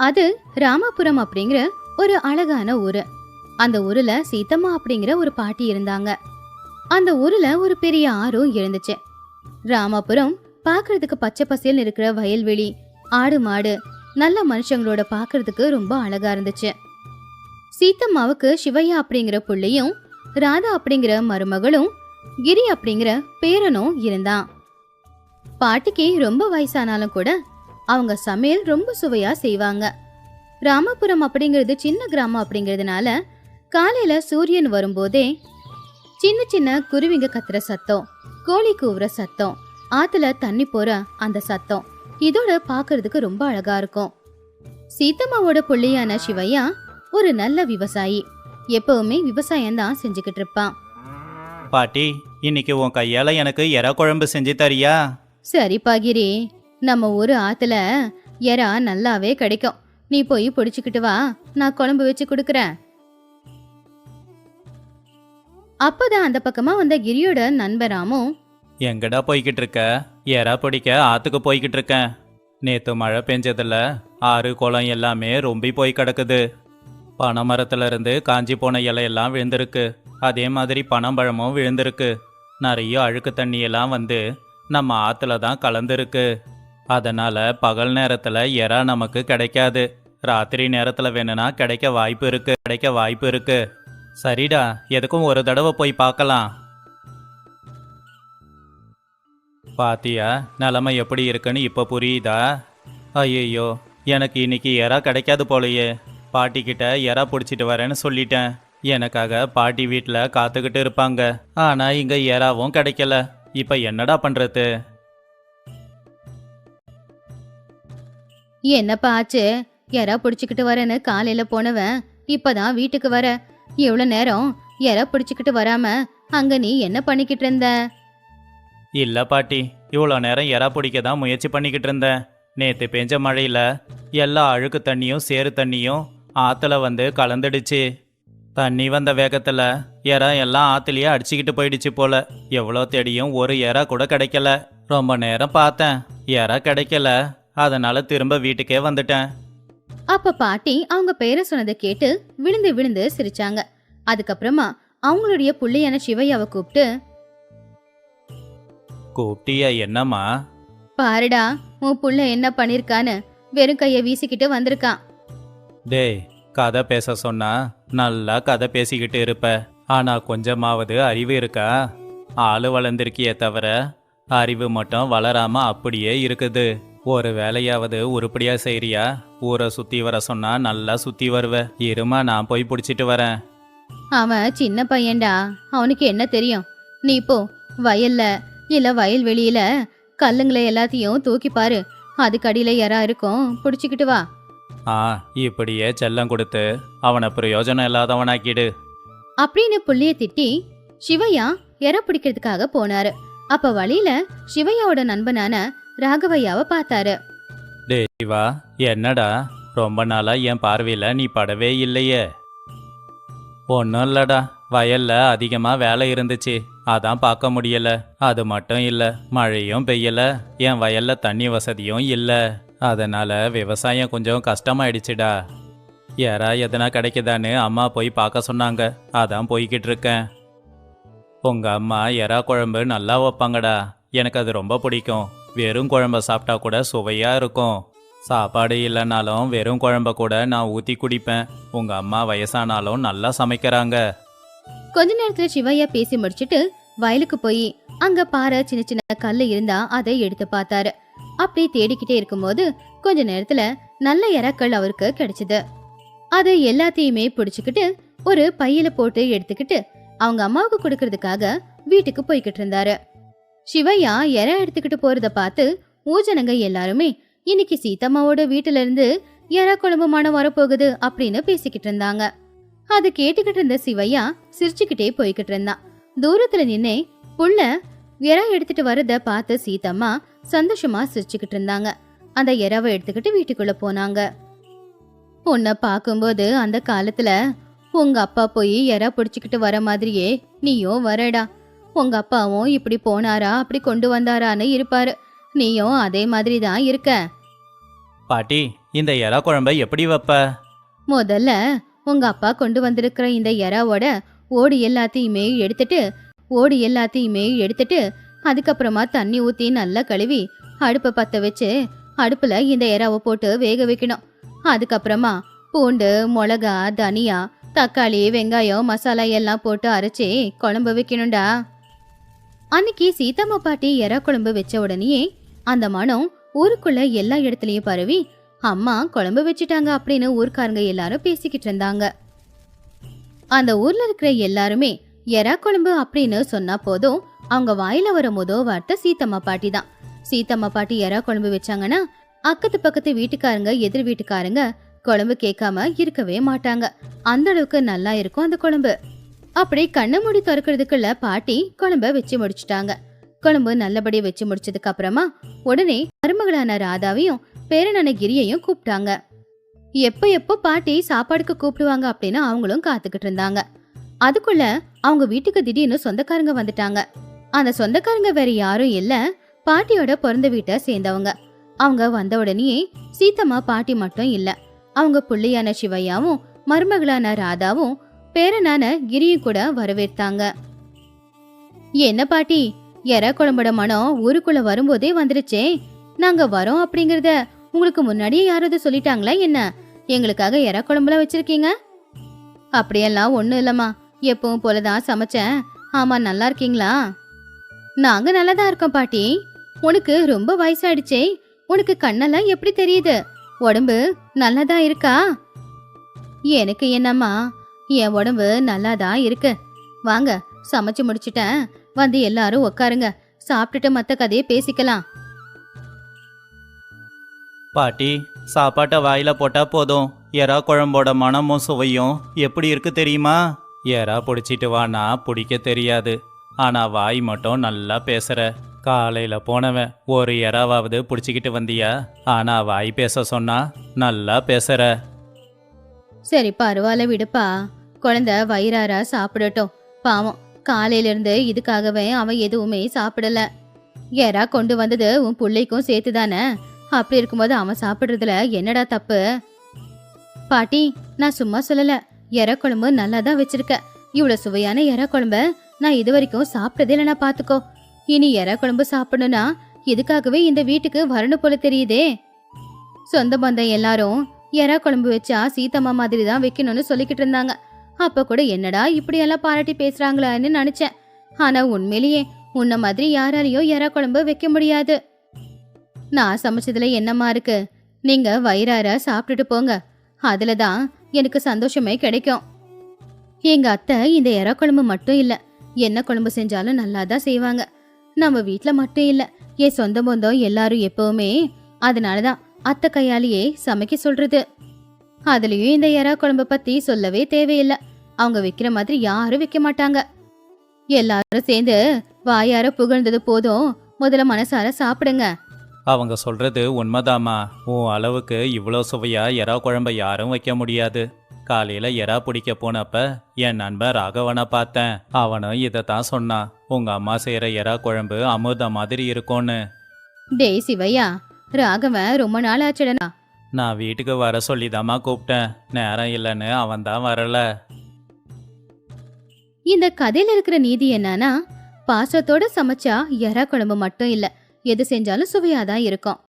அது ராமாபுரம் அப்படிங்கிற ஒரு அழகான ஊரு. அந்த ஊர்ல சீத்தம்மா அப்படிங்கிற ஒரு பாட்டி இருந்தாங்க. அந்த ஊர்ல ஒரு பெரிய ஆறும் இருந்துச்சு. ராமாபுரம் பாக்குறதுக்கு பச்சை பசேல்னு இருக்கிற வயல்வெளி, ஆடு மாடு, நல்ல மனுஷங்களோட பாக்குறதுக்கு ரொம்ப அழகா இருந்துச்சு. சீத்தம்மாவுக்கு சிவையா அப்படிங்கிற புள்ளையும், ராதா அப்படிங்கிற மருமகளும், கிரி அப்படிங்கிற பேரனும் இருந்தான். பாட்டிக்கு ரொம்ப வயசானாலும் கூட அவங்க சமையல் ரொம்ப சுவையா செய்வாங்க. ராமபுரம் அப்படிங்கிறது சின்ன கிராமம் அப்படிங்கிறதுனால காலையில சூரியன் வரும்போதே சின்ன சின்ன குருவிங்க கத்துற சத்தம், கோழி கூவுற சத்தம், ஆத்துல தண்ணி போற அந்த சத்தம் இதோட பாக்குறதுக்கு ரொம்ப அழகா இருக்கும். சீத்தம்மாவோட புள்ளையான சிவையா ஒரு நல்ல விவசாயி. எப்பவுமே விவசாயம் தான் செஞ்சுக்கிட்டு இருப்பான். பாட்டி, இன்னைக்கு உன் கையால எனக்கு எறா குழம்பு செஞ்சு தரியா? சரி பாகிரி, நம்ம ஊரு ஆத்துல எறா நல்லாவே கிடைக்கும். நீ போய் பிடிச்சுக்கிட்டு வா, நான் குழம்பு வச்சு கொடுக்கறேன். அப்பதான் அந்த பக்கமா வந்த கிரியோட நண்பராமும், எங்கடா போய்கிட்டு இருக்க? எறா பிடிக்க ஆத்துக்கு போய்கிட்டு இருக்கேன். நேத்து மழை பெஞ்சதுல ஆறு குளம் எல்லாமே ரொம்பி போய் கிடக்குது. பனை மரத்துல இருந்து காஞ்சி போன இலையெல்லாம் விழுந்திருக்கு. அதே மாதிரி பனம்பழமும் விழுந்திருக்கு. நிறைய அழுக்கு தண்ணியெல்லாம் வந்து நம்ம ஆத்துல தான் கலந்துருக்கு. அதனால பகல் நேரத்துல எறா நமக்கு கிடைக்காது. ராத்திரி நேரத்துல வேணும்னா கிடைக்க வாய்ப்பு இருக்கு. சரிடா, எதுக்கும் ஒரு தடவை போய் பார்க்கலாம். பாத்தியா நிலைமை எப்படி இருக்குன்னு இப்ப புரியுதா? ஐயோ, எனக்கு இன்னைக்கு எறா கிடைக்காது போலையே. பாட்டிக்கிட்ட எறா பிடிச்சிட்டு வரேன்னு சொல்லிட்டேன். எனக்காக பாட்டி வீட்டில் காத்துக்கிட்டு இருப்பாங்க. ஆனா இங்க எறாவும் கிடைக்கல. இப்ப என்னடா பண்றது? என்னப்பா ஆச்சு? எறா பிடிச்சுக்கிட்டு வரேன்னு காலையில போனவன் இப்பதான் வீட்டுக்கு வர. இவ்வளவு நேரம் எறா பிடிச்சுக்கிட்டு வராம அங்க நீ என்ன பண்ணிக்கிட்டு இருந்த? இல்ல பாட்டி, இவ்வளோ நேரம் எறா பிடிக்க தான் முயற்சி பண்ணிக்கிட்டு இருந்தேன். நேத்து பெஞ்ச மழையில எல்லா அழுக்கு தண்ணியும் சேறு தண்ணியும் ஆத்துல வந்து கலந்துடுச்சு. தண்ணி வந்த வேகத்துல எறா எல்லாம் ஆத்துலயே அடிச்சுக்கிட்டு போயிடுச்சு போல. எவ்வளோ தேடியும் ஒரு எறா கூட கிடைக்கல. ரொம்ப நேரம் பார்த்தேன், எறா கிடைக்கல. அதனால திரும்ப வீட்டுக்கே வந்துட்டேன். அப்ப பாட்டி அவங்க பேரை சொன்னதை கேட்டு விழுந்து விழுந்து சிரிச்சாங்க. அதுக்கப்புறமா அவங்களுடைய புள்ளையான சிவையாவை கூப்பிட்டியா? என்னம்மா? பாருடா, உன் புள்ள என்ன பண்ணிருக்கான்னு வெறும் கைய வீசிக்கிட்டு வந்திருக்கான். டேய், கதை பேச சொன்னா நல்லா கதை பேசிக்கிட்டு இருப்ப. ஆனா கொஞ்சமாவது அறிவு இருக்கா? ஆளு வளர்ந்திருக்கியே தவிர அறிவு மட்டும் வளராம அப்படியே இருக்குது. ஒரு வேலையாவது உருப்படியா செய்றியா? ஊரை சுத்தி வர சொன்னா நல்லா சுத்தி வருவ. இருமா, நான் போய் பிடிச்சிட்டு வரேன். அவன் சின்ன பையன்டா, அவனுக்கு என்ன தெரியும்? நீ போ, வயல்ல இல்ல வயல்வெளியில கல்லுங்களை எல்லாத்தையும் தூக்கி பாரு. அதுக்கு அடியில யாரா இருக்கும், பிடிச்சுக்கிட்டு வா. இப்படியே செல்லம் கொடுத்து அவனை பிரயோஜனம் இல்லாதவனாக்கிடு அப்படின்னு புள்ளைய திட்டி சிவையா எற பிடிக்கிறதுக்காக போனாரு. அப்ப வழியில சிவையாவோட நண்பனான ராகவையாவை பார்த்தாரு. டேய் சிவா, என்னடா ரொம்ப நாளா என் பார்வையில நீ படவே இல்லையே? ஒன்றும் இல்லடா, வயல்ல அதிகமா வேலை இருந்துச்சு, அதான் பார்க்க முடியல. அது மட்டும் இல்ல, மழையும் பெய்யல, என் வயல்ல தண்ணி வசதியும் இல்ல. அதனால விவசாயம் கொஞ்சம் கஷ்டமாயிடுச்சுடா. யாரா எதனா கிடைக்குதான்னு அம்மா போய் பார்க்க சொன்னாங்க. அதான் போய்கிட்டு இருக்கேன். உங்க அம்மா எறா குழம்பு நல்லா வைப்பாங்கடா. எனக்கு அது ரொம்ப பிடிக்கும். வெறும் குழம்ப சாப்பிட்டா கூட சுவையா இருக்கும். சாப்பாடு இல்லைனாலும் வெறும் குழம்ப கூட நான் ஊற்றி குடிப்பேன். உங்க அம்மா வயசானாலும் நல்லா சமைக்கிறாங்க. கொஞ்ச நேரத்துல சிவையா பேசி முடிச்சிட்டு வயலுக்கு போய் அங்க பாறை சின்ன சின்ன கல்லு இருந்தா அதை எடுத்து பார்த்தாரு. அப்படி தேடிக்கிட்டே இருக்கும்போது கொஞ்ச நேரத்துல நல்ல எறாக்கள் அவருக்கு கிடைச்சது. அது எல்லாத்தையுமே பிடிச்சுக்கிட்டு ஒரு பையில போட்டு எடுத்துக்கிட்டு அவங்க அம்மாவுக்கு கொடுக்கறதுக்காக வீட்டுக்கு போய்கிட்டு இருந்தாரு. சிவையா எறா எடுத்துக்கிட்டு போறத பார்த்து ஊஜனங்க எல்லாருமே இன்னைக்கு சீத்தம்மாவோட வீட்டுல இருந்து எறா குழம்பு மனம் வரப்போகுது அப்படின்னு பேசிக்கிட்டு இருந்தாங்க. அது கேட்டுக்கிட்டு இருந்த சிவையா சிரிச்சுக்கிட்டே போய்கிட்டு இருந்தான். தூரத்துல நின்னே புள்ள எறா எடுத்துட்டு வரத பார்த்து சீத்தம்மா சந்தோஷமா சிரிச்சுக்கிட்டு இருந்தாங்க. அந்த எறாவை எடுத்துக்கிட்டு வீட்டுக்குள்ள போனாங்க. உன்னை பார்க்கும்போது அந்த காலத்துல உங்க அப்பா போய் எறா பிடிச்சுக்கிட்டு வர மாதிரியே நீயும் வரடா. உங்க அப்பாவும் இப்படி போனாரா அப்படி கொண்டு வந்தாரான்னு இருப்பாரு. நீயும் அதே மாதிரி தான் இருக்க. பாட்டி, இந்த எறா குழம்ப எப்படி வைப்ப? முதல்ல உங்க அப்பா கொண்டு வந்திருக்கிற இந்த எறாவோட ஓடு எல்லாத்தையுமே எடுத்துட்டு அதுக்கப்புறமா தண்ணி ஊத்தி நல்லா கழுவி அடுப்பை பத்த வச்சு அடுப்புல இந்த எறாவை போட்டு வேக வைக்கணும். அதுக்கப்புறமா பூண்டு, மிளகா, தனியா, தக்காளி, வெங்காயம், மசாலா எல்லாம் போட்டு அரைச்சி குழம்பு வைக்கணும்டா. அன்னைக்கு சீதம்மா பாட்டி எறா குழம்பு வச்ச உடனேயே அந்த மனம் ஊருக்குள்ள எல்லா இடத்துலயும் பரவி அம்மா குழம்பு வச்சுட்டாங்க அப்படின்னு ஊர்க்காரங்க எல்லாரும் பேசிக்கிட்டு இருந்தாங்க. அந்த ஊர்ல இருக்கிற எல்லாருமே எறா குழம்பு அப்படின்னு சொன்னா போதும் அவங்க வாயில வர முதல் வார்த்தை சீத்தம்மா பாட்டி தான். சீத்தம்மா பாட்டி எறா குழம்பு வச்சாங்கன்னா அக்கத்து பக்கத்து வீட்டுக்காரங்க, எதிர் வீட்டுக்காரங்க குழம்பு கேட்காம இருக்கவே மாட்டாங்க. அந்த அளவுக்கு நல்லா இருக்கும் அந்த குழம்பு. அப்படி கண்ணை மூடி திறக்கிறதுக்குள்ள பாட்டி குழம்ப வச்சு முடிச்சுட்டாங்க. குழம்பு நல்லபடி வச்சு முடிச்சதுக்கு அப்புறமா உடனே மருமகளான ராதாவையும் பேரனான கிரியையும் கூப்பிட்டாங்க. எப்போ பாட்டி சாப்பாடுக்கு கூப்பிடுவாங்க அப்படின்னு அவங்களும் காத்துக்கிட்டு இருந்தாங்க. அதுக்குள்ள அவங்க வீட்டுக்கு திடீர்னு சொந்தக்காரங்க வந்துட்டாங்க. அந்த சொந்தக்காரங்க வேற யாரும் இல்ல, பாட்டியோட பிறந்த வீட்டை சேர்ந்தவங்க. அவங்க வந்த உடனே சீத்தம்மா பாட்டி மட்டும் இல்ல, அவங்க புள்ளையான சிவையாவும் மருமகளான ராதாவும் பேரனான கிரியும் கூட வரவேற்றாங்க. என்ன பாட்டி, எறா குழம்போட மனம் ஊருக்குள்ள வரும்போதே வந்துருச்சே. நாங்க வரோம் அப்படிங்கறத உங்களுக்கு முன்னாடியே யாராவது சொல்லிட்டாங்களா என்ன? எங்களுக்காக எறா குழம்புலாம் வச்சிருக்கீங்க? அப்படியெல்லாம் ஒண்ணும் இல்லம்மா, எப்பவும் போலதான் சமைச்சேன். ஆமா, நல்லா இருக்கீங்களா? நாங்க நல்லாதான் இருக்கோம் பாட்டி. உனக்கு ரொம்ப வயசாயிடுச்சே, உனக்கு கண்ணெல்லாம் எப்படி தெரியுது? உடம்பு நல்லாதான் இருக்கா? எனக்கு என்னம்மா, என் உடம்பு நல்லாதான் இருக்கு. வாங்க, சமைச்சு முடிச்சுட்டேன், வந்து எல்லாரும் உக்காருங்க, சாப்பிட்டுட்டு மத்த கதையை பேசிக்கலாம். பாட்டி, சாப்பாட்டை வாயில போட்டா போதும், எறா குழம்போட மனமும் சுவையும் எப்படி இருக்கு தெரியுமா? எறா பிடிச்சிட்டு வானா பிடிக்க தெரியாது, ஆனா வாய் மட்டும் நல்லா பேசுற. காலையில போனவன் ஒரு எறாவாவது பிடிச்சிக்கிட்டு வந்தியா? ஆனா வாய் பேச சொன்னா நல்லா பேசுற. சரி, பரவாயில்ல விடுப்பா, குழந்தை வயிறாரா சாப்பிடட்டும். பாவம், காலையில இருந்து இதுக்காகவே அவன் எதுவுமே சாப்பிடல. எறா கொண்டு வந்தது உன் பிள்ளைக்கும் சேர்த்து தானே. அப்படி இருக்கும்போது அவன் சாப்பிடுறதுல என்னடா தப்பு? பாட்டி, நான் சும்மா சொல்லல, எறா குழம்பு நல்லா தான் வச்சிருக்க. இவ்வளவு சுவையான எறா குழம்ப நான் இது வரைக்கும் சாப்பிட்டதே இல்லைனா பாத்துக்கோ. இனி எறா குழம்பு சாப்பிடணும்னா இதுக்காகவே இந்த வீட்டுக்கு வரணும் போல தெரியுதே. சொந்த பந்தம் எல்லாரும் எறா குழம்பு வச்சா சீத்தம்மா மாதிரி தான் வைக்கணும்னு சொல்லிக்கிட்டு இருந்தாங்க. அப்ப கூட என்னடா இப்படியெல்லாம் பாராட்டி பேசுறாங்களான்னு நினைச்சேன். ஆனா உண்மையிலேயே உன்ன மாதிரி யாராலையும் எறா குழம்பு வைக்க முடியாது. நான் சமைச்சதுல என்னம்மா இருக்கு? நீங்க வயிறார சாப்பிட்டுட்டு போங்க, அதுலதான் எனக்கு சந்தோஷமே கிடைக்கும். எங்க அத்தை இந்த எறா குழம்பு மட்டும் இல்ல, என்ன குழம்பு செஞ்சாலும் நல்லாதான் செய்வாங்க. நம்ம வீட்டுல மட்டும் இல்ல, என் சொந்த பந்தம் எல்லாரும் எப்பவுமே அதனாலதான் அத்தை கையாலேயே சமைக்க சொல்றது. அதுலயும் இந்த எறா குழம்பு பத்தி சொல்லவே தேவையில்லை, அவங்க வைக்கிற மாதிரி யாரும் வைக்க மாட்டாங்க. எல்லாரும் சேர்ந்து வாயார புகழ்ந்தது போதும், முதல்ல மனசார சாப்பிடுங்க. அவங்க சொல்றது உண்மைதாம்மா. உன் அளவுக்கு இவ்வளோ சுவையா எறா குழம்ப யாரும் வைக்க முடியாது. காலையில எறா பிடிக்க போனப்ப என் நண்பன் ராகவனை பார்த்தேன். அவனும் இதைத்தான் சொன்னான், உங்க அம்மா செய்யற எறா குழம்பு அமிர்த மாதிரி இருக்கும்னு. டேய் சிவையா, ராகவன் ரொம்ப நாள் ஆச்சுடனா. நான் வீட்டுக்கு வர சொல்லிதாம்மா கூப்பிட்டேன், நேரம் இல்லைன்னு அவன் தான் வரல. இந்த கதையில இருக்கிற நீதி என்னன்னா, பாசத்தோட சமைச்சா எறா குழம்பு மட்டும் இல்ல, எது செஞ்சாலும் சுவையாதான் இருக்கும்.